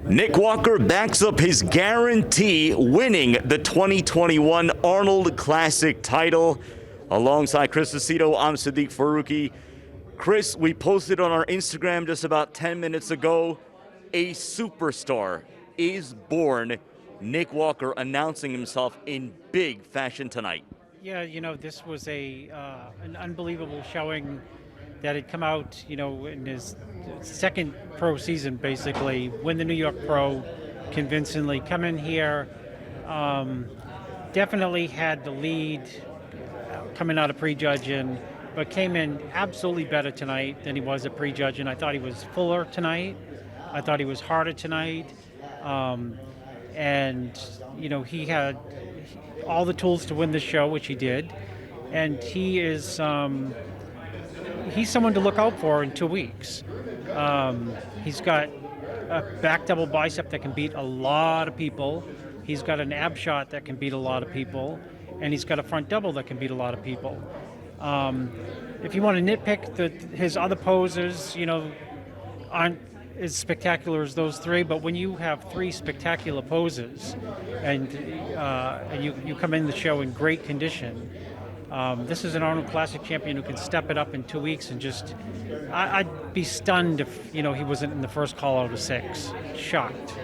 Nick Walker backs up his guarantee, winning the 2021 Arnold Classic title. Alongside Chris Aceto, I'm Siddique Farooqi. Chris, we posted on our Instagram just about 10 minutes ago, a superstar is born. Nick Walker announcing himself in big fashion tonight. Yeah, this was an unbelievable showing that had come out, in his second pro season, basically, win the New York Pro convincingly, come in here, definitely had the lead coming out of prejudging, but came in absolutely better tonight than he was at prejudging. I thought he was fuller tonight. I thought he was harder tonight. And, he had all the tools to win the show, which he did. And he is... he's someone to look out for in 2 weeks. He's got a back double bicep that can beat a lot of people. He's got an ab shot that can beat a lot of people. And he's got a front double that can beat a lot of people. If you want to nitpick his other poses, aren't as spectacular as those three. But when you have three spectacular poses and you come in the show in great condition, this is an Arnold Classic champion who can step it up in 2 weeks and just... I'd be stunned if, he wasn't in the first call out of 6. Shocked.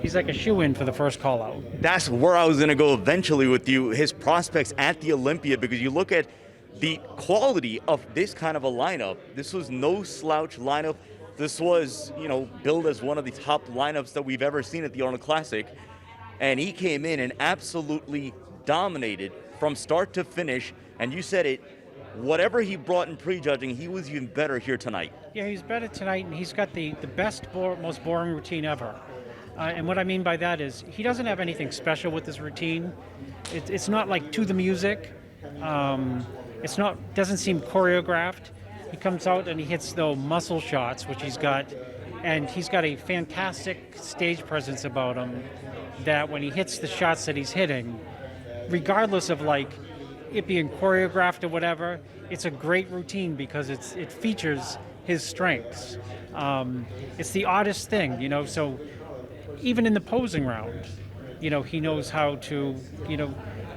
He's like a shoe-in for the first call out. That's where I was going to go eventually with you, his prospects at the Olympia, because you look at the quality of this kind of a lineup. This was no slouch lineup. This was, billed as one of the top lineups that we've ever seen at the Arnold Classic. And he came in and absolutely dominated from start to finish, and you said it, whatever he brought in prejudging, he was even better here tonight. Yeah, he's better tonight, and he's got the best, most boring routine ever. And what I mean by that is he doesn't have anything special with this routine. It's not like to the music. Doesn't seem choreographed. He comes out and he hits the muscle shots, which he's got, and he's got a fantastic stage presence about him that when he hits the shots that he's hitting, regardless of it being choreographed or whatever, it's a great routine because it features his strengths. It's the oddest thing, so even in the posing round, he knows how to,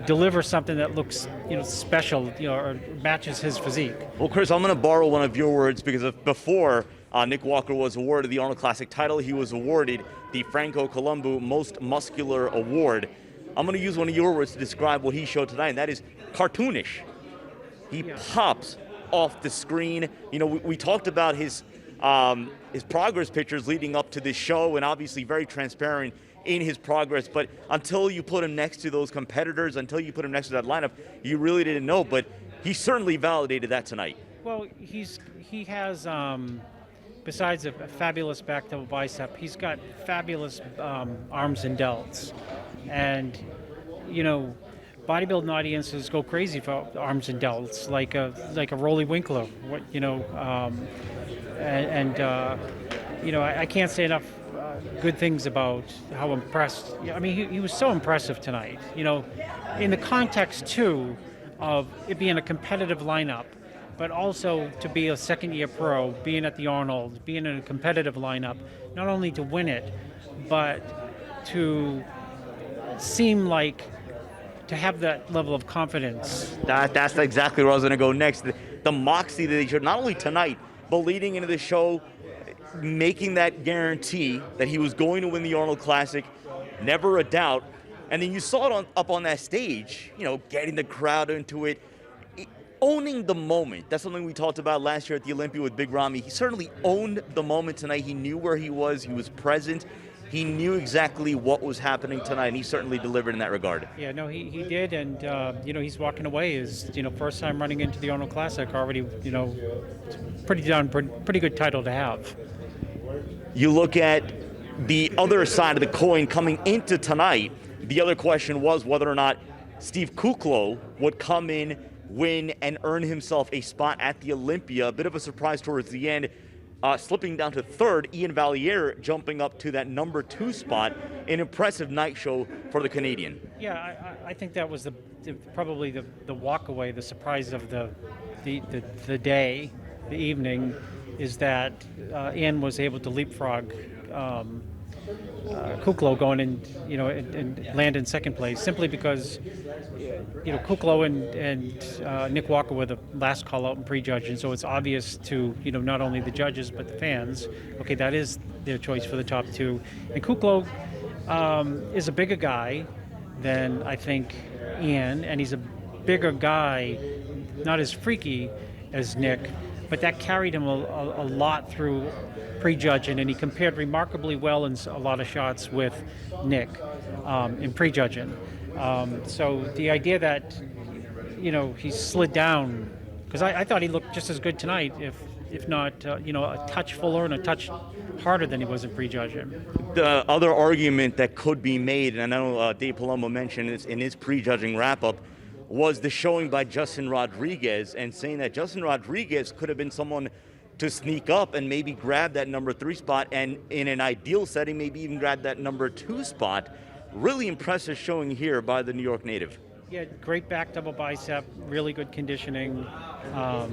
deliver something that looks, special, or matches his physique. Well, Chris, I'm going to borrow one of your words because before Nick Walker was awarded the Arnold Classic title, he was awarded the Franco Columbu Most Muscular Award. I'm going to use one of your words to describe what he showed tonight, and that is cartoonish. He pops off the screen. We talked about his progress pictures leading up to this show, and obviously very transparent in his progress. But until you put him next to those competitors, until you put him next to that lineup, you really didn't know. But he certainly validated that tonight. Well, he has, besides a fabulous back double bicep, he's got fabulous arms and delts. And, bodybuilding audiences go crazy for arms and delts, like a Rolly Winkler, I can't say enough good things about how impressed. I mean, he was so impressive tonight. In the context too of it being a competitive lineup, but also to be a second-year pro, being at the Arnold, being in a competitive lineup, not only to win it, but to seem like to have that level of confidence. That's exactly where I was going to go next. The moxie that he showed, not only tonight, but leading into the show, making that guarantee that he was going to win the Arnold Classic, never a doubt. And then you saw it up on that stage, getting the crowd into it, owning the moment. That's something we talked about last year at the Olympia with Big Ramy. He certainly owned the moment tonight. He knew where he was present. He knew exactly what was happening tonight, and he certainly delivered in that regard. Yeah, no, he did, and he's walking away as first time running into the Arnold Classic already. Pretty good title to have. You look at the other side of the coin coming into tonight. The other question was whether or not Steve Kuclo would come in, win, and earn himself a spot at the Olympia. A bit of a surprise towards the end. Slipping down to third, Ian Valliere jumping up to that number 2 spot. An impressive night show for the Canadian. Yeah, I think that was probably the walk away, the surprise of the day, the evening, is that Ian was able to leapfrog Kuklo going in, and land in second place, simply because Kuklo and Nick Walker were the last call out and prejudge, and so it's obvious to not only the judges but the fans. Okay, that is their choice for the top two, and Kuklo is a bigger guy than I think Ian, and he's a bigger guy, not as freaky as Nick, but that carried him a lot through prejudging, and he compared remarkably well in a lot of shots with Nick in prejudging. So the idea that he slid down, because I thought he looked just as good tonight, if not a touch fuller and a touch harder than he was in prejudging. The other argument that could be made, and I know Dave Palumbo mentioned this in his prejudging wrap-up, was the showing by Justin Rodriguez, and saying that Justin Rodriguez could have been someone to sneak up and maybe grab that number 3 spot, and in an ideal setting, maybe even grab that number 2 spot. Really impressive showing here by the New York native. Yeah, great back double bicep, really good conditioning. The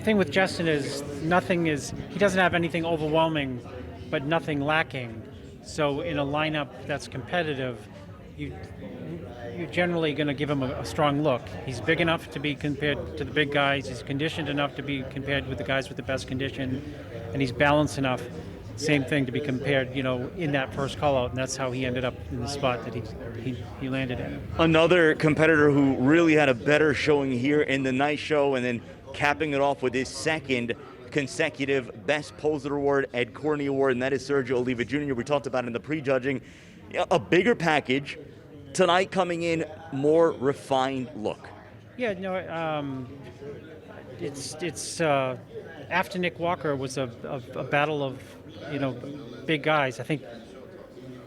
thing with Justin is he doesn't have anything overwhelming, but nothing lacking. So in a lineup that's competitive, you're generally going to give him a strong look. He's big enough to be compared to the big guys. He's conditioned enough to be compared with the guys with the best condition, and he's balanced enough. Same thing to be compared, in that first call out, and that's how he ended up in the spot that he landed in. Another competitor who really had a better showing here in the night show, and then capping it off with his second consecutive Best Poser Award, Ed Corney Award, and that is Sergio Oliva Jr. We talked about in the prejudging. A bigger package. Tonight coming in, more refined look. Yeah, it's after Nick Walker was a battle of big guys. I think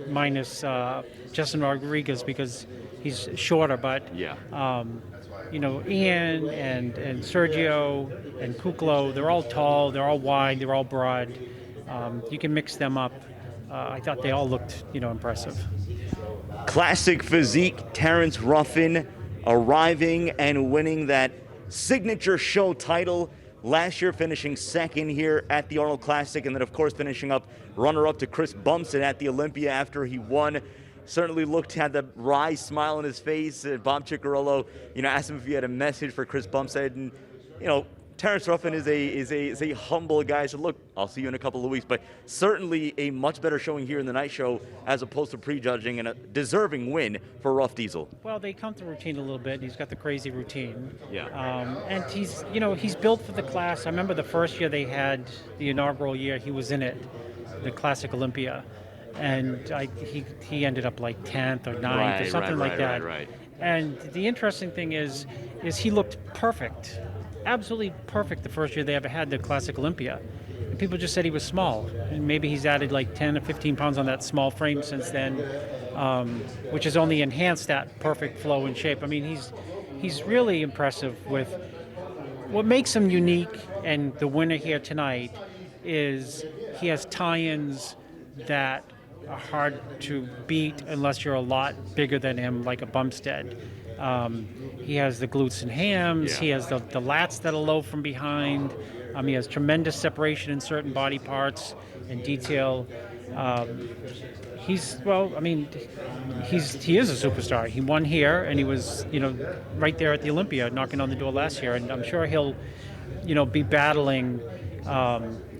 minus Justin Rodriguez because he's shorter, but yeah. Ian and Sergio and Kuklo, they're all tall, they're all wide, they're all broad. You can mix them up. I thought they all looked impressive. Classic Physique, Terrence Ruffin arriving and winning that signature show title last year, finishing second here at the Arnold Classic, and then of course finishing up runner-up to Chris Bumstead at the Olympia after he won. Certainly had the wry smile on his face. Bob Ciccarello, asked him if he had a message for Chris Bumstead, and Terrence Ruffin is a humble guy. So look, I'll see you in a couple of weeks. But certainly a much better showing here in the night show as opposed to prejudging, and a deserving win for Ruff Diesel. Well, they come to routine a little bit. He's got the crazy routine. Yeah. And he's built for the class. I remember the first year they had the inaugural year. He was in it, the Classic Olympia, and he ended up like 10th or 9th or something like that. Right. And the interesting thing is he looked perfect. Absolutely perfect the first year they ever had the Classic Olympia. And people just said he was small. And maybe he's added like 10 or 15 pounds on that small frame since then, which has only enhanced that perfect flow and shape. I mean, he's really impressive with what makes him unique, and the winner here tonight is he has tie-ins that are hard to beat unless you're a lot bigger than him, like a Bumstead. He has the glutes and hams. Yeah. He has the lats that are low from behind. He has tremendous separation in certain body parts and detail. He is a superstar. He won here, and he was, right there at the Olympia, knocking on the door last year. And I'm sure he'll, be battling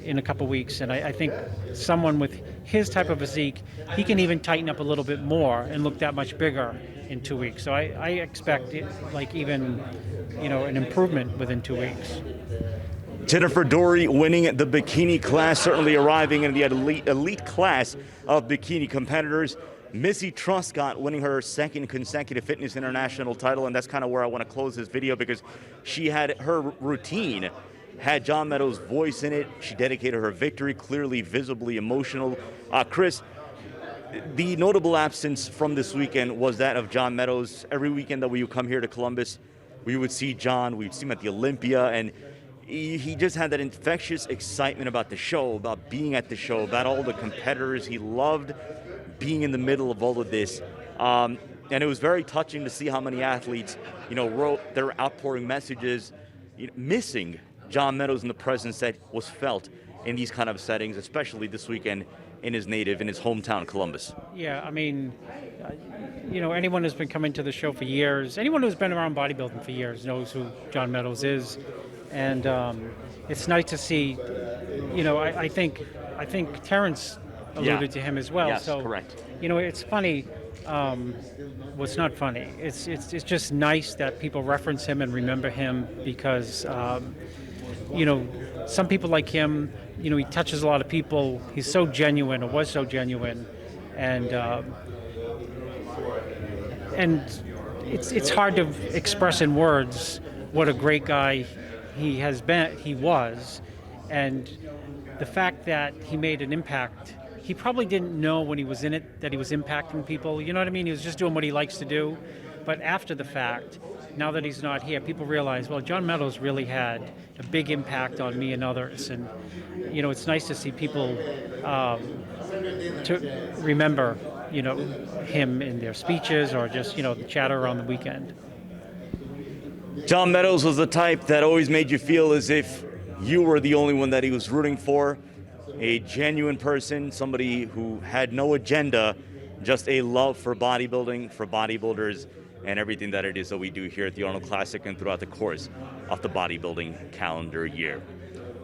in a couple weeks. And I think someone with his type of physique, he can even tighten up a little bit more and look that much bigger in 2 weeks. So I expect it, an improvement within 2 weeks. Jennifer Dorie winning the bikini class, certainly arriving in the elite class of bikini competitors. Missy Truscott winning her second consecutive Fitness International title, and that's kind of where I want to close this video, because she had her routine had John Meadows' voice in it. She dedicated her victory, clearly visibly emotional. Chris, the notable absence from this weekend was that of John Meadows. Every weekend that we would come here to Columbus, we would see John, we'd see him at the Olympia, and he just had that infectious excitement about the show, about being at the show, about all the competitors. He loved being in the middle of all of this. And it was very touching to see how many athletes, wrote their outpouring messages, missing John Meadows and the presence that was felt in these kind of settings, especially this weekend in his hometown, Columbus. Yeah, I mean, anyone who's been coming to the show for years, anyone who's been around bodybuilding for years knows who John Meadows is, and it's nice to see. I think Terrence alluded to him as well. Yes, so, correct. It's funny. What's not funny? It's just nice that people reference him and remember him because some people like him. He touches a lot of people. He's so genuine, or was so genuine, and it's hard to express in words what a great guy he was, and the fact that he made an impact. He probably didn't know when he was in it that he was impacting people. You know what I mean? He was just doing what he likes to do. But after the fact, now that he's not here, people realize, well, John Meadows really had a big impact on me and others. And, it's nice to see people to remember, him in their speeches or just, the chatter on the weekend. John Meadows was the type that always made you feel as if you were the only one that he was rooting for. A genuine person, somebody who had no agenda, just a love for bodybuilding, for bodybuilders, and everything that it is that we do here at the Arnold Classic and throughout the course of the bodybuilding calendar year.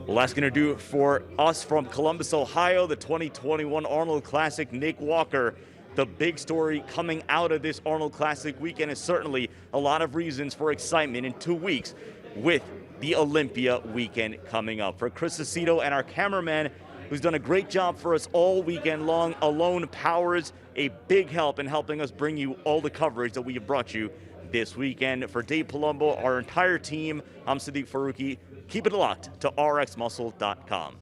Well, that's going to do it for us from Columbus, Ohio, the 2021 Arnold Classic. Nick Walker, the big story coming out of this Arnold Classic weekend is certainly a lot of reasons for excitement in 2 weeks with the Olympia weekend coming up. For Chris Aceto and our cameraman, who's done a great job for us all weekend long, Alone Powers, a big help in helping us bring you all the coverage that we have brought you this weekend. For Dave Palumbo, our entire team, I'm Siddique Farooqi. Keep it locked to RXMuscle.com.